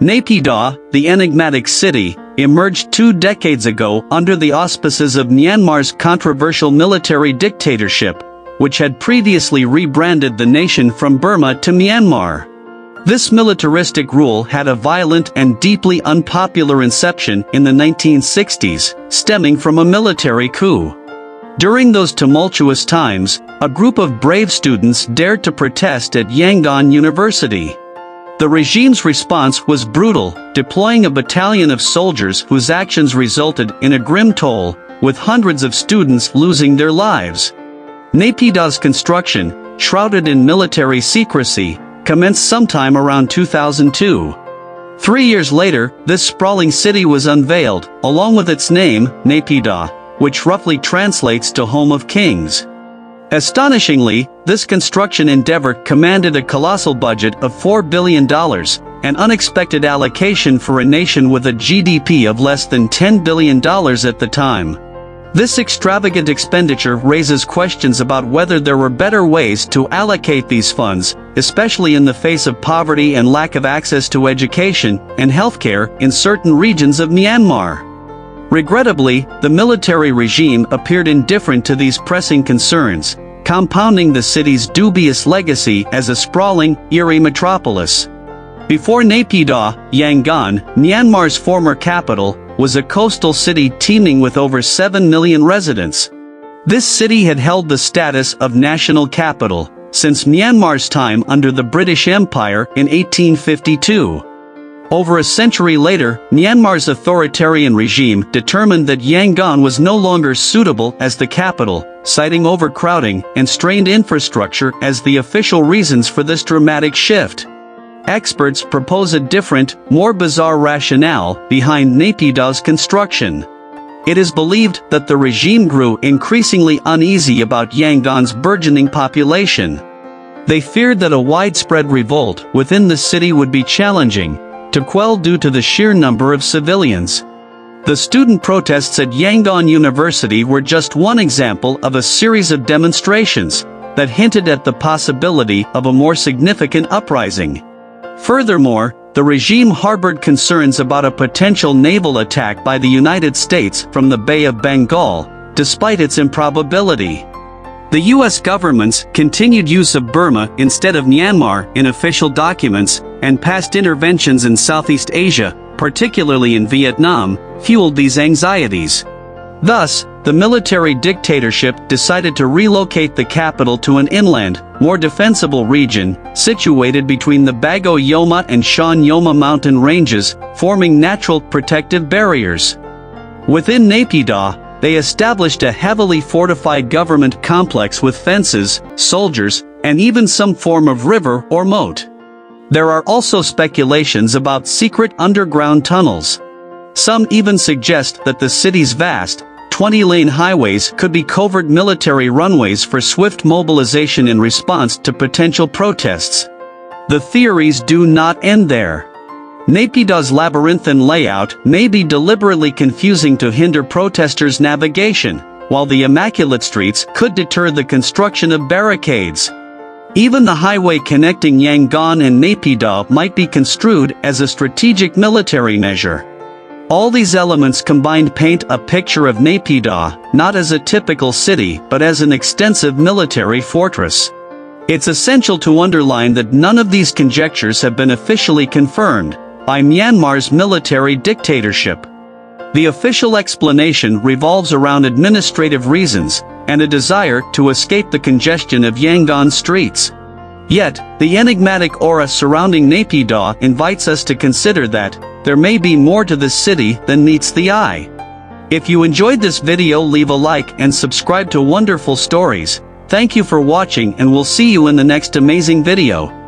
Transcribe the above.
Naypyidaw, the enigmatic city, emerged 2 decades ago under the auspices of Myanmar's controversial military dictatorship, which had previously rebranded the nation from Burma to Myanmar. This militaristic rule had a violent and deeply unpopular inception in the 1960s, stemming from a military coup. During those tumultuous times, a group of brave students dared to protest at Yangon University. The regime's response was brutal, deploying a battalion of soldiers whose actions resulted in a grim toll, with hundreds of students losing their lives. Naypyidaw's construction, shrouded in military secrecy, commenced sometime around 2002. 3 years later, this sprawling city was unveiled, along with its name, Naypyidaw, which roughly translates to Home of Kings. Astonishingly, this construction endeavor commanded a colossal budget of $4 billion, an unexpected allocation for a nation with a GDP of less than $10 billion at the time. This extravagant expenditure raises questions about whether there were better ways to allocate these funds, especially in the face of poverty and lack of access to education and healthcare in certain regions of Myanmar. Regrettably, the military regime appeared indifferent to these pressing concerns, compounding the city's dubious legacy as a sprawling, eerie metropolis. Before Naypyidaw, Yangon, Myanmar's former capital, was a coastal city teeming with over 7 million residents. This city had held the status of national capital since Myanmar's time under the British Empire in 1852. Over a century later, Myanmar's authoritarian regime determined that Yangon was no longer suitable as the capital, citing overcrowding and strained infrastructure as the official reasons for this dramatic shift. Experts propose a different, more bizarre rationale behind Naypyidaw's construction. It is believed that the regime grew increasingly uneasy about Yangon's burgeoning population. They feared that a widespread revolt within the city would be challenging to quell due to the sheer number of civilians. The student protests at Yangon University were just one example of a series of demonstrations that hinted at the possibility of a more significant uprising. Furthermore, the regime harbored concerns about a potential naval attack by the United States from the Bay of Bengal, despite its improbability. The U.S. government's continued use of Burma instead of Myanmar in official documents and past interventions in Southeast Asia, particularly in Vietnam, fueled these anxieties. Thus, the military dictatorship decided to relocate the capital to an inland, more defensible region, situated between the Bago Yoma and Shan Yoma mountain ranges, forming natural protective barriers. Within Naypyidaw, they established a heavily fortified government complex with fences, soldiers, and even some form of river or moat. There are also speculations about secret underground tunnels. Some even suggest that the city's vast, 20-lane highways could be covert military runways for swift mobilization in response to potential protests. The theories do not end there. Naypyidaw's labyrinthine layout may be deliberately confusing to hinder protesters' navigation, while the immaculate streets could deter the construction of barricades. Even the highway connecting Yangon and Naypyidaw might be construed as a strategic military measure. All these elements combined paint a picture of Naypyidaw not as a typical city but as an extensive military fortress. It's essential to underline that none of these conjectures have been officially confirmed by Myanmar's military dictatorship. The official explanation revolves around administrative reasons and a desire to escape the congestion of Yangon streets. Yet, the enigmatic aura surrounding Naypyidaw invites us to consider that there may be more to this city than meets the eye. If you enjoyed this video, leave a like and subscribe to Wonderful Stories. Thank you for watching, and we'll see you in the next amazing video.